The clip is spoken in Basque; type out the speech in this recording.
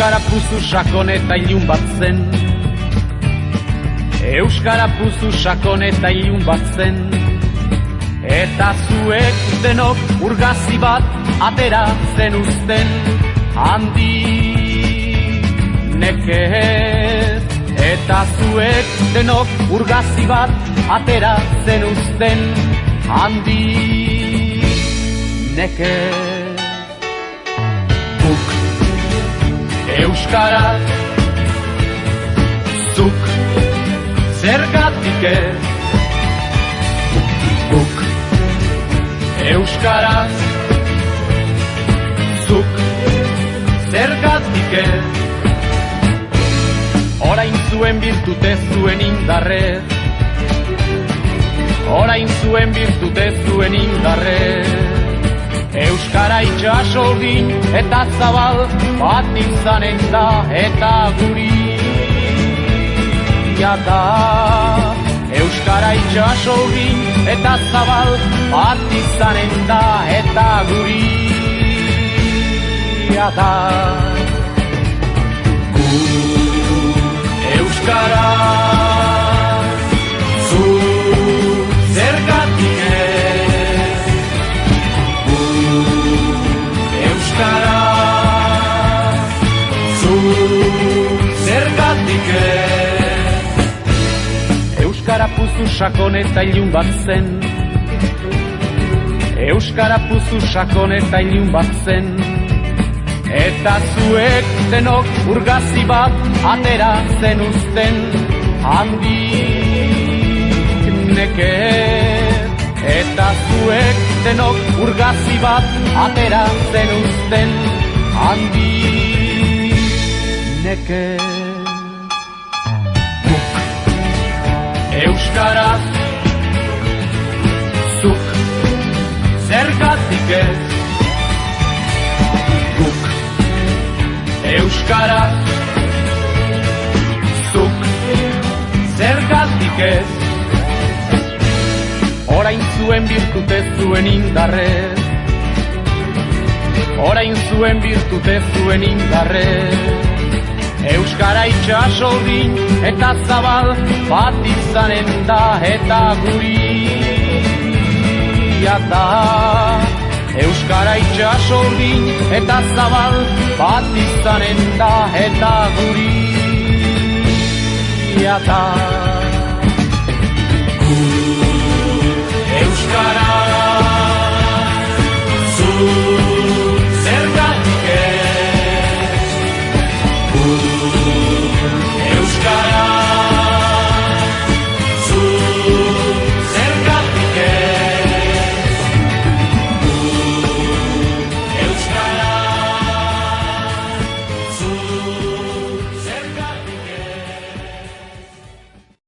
Euskara puzu sakon eta ilun bat zen. Euskara puzu sakon eta ilun bat zen. Eta zuek denok urgazi bat atera zen uzten. Handi nekez. Eta zuek denok urgazi bat atera zen uzten. Handi nekez. Guk euskaraz, zuk zergatik ez. Guk euskaraz, zuk zergatik ez. Orain zuen birtute zuen indarrez. Orain zuen birtute zuen indarrez. Euskara itxaso urdin eta zabal bat izanen da eta guria da. Euskara itxaso urdin eta zabal bat izanen da eta guria da. Euskara zu zergatik ez. Euskara zu zergatik ez. Euskara puzu sakon eta ilun bat zen. Euskara puzu sakon eta ilun bat zen. Eta zuek denok urgazi bat atera zen uzten. Handik nekez. Eta zuek denok urgazi bat atera zen uzten. Handik nekez. Guk euskaraz, zuk zergatik ez. Guk euskaraz, zuk zergatik ez. Orain zuen birtute zuen indarrez. Orain zuen birtute zuen indarrez. Euskara itxaso urdin eta zabal bat izanen da eta guria da. Euskara itxaso urdin eta zabal bat izanen da eta guria da.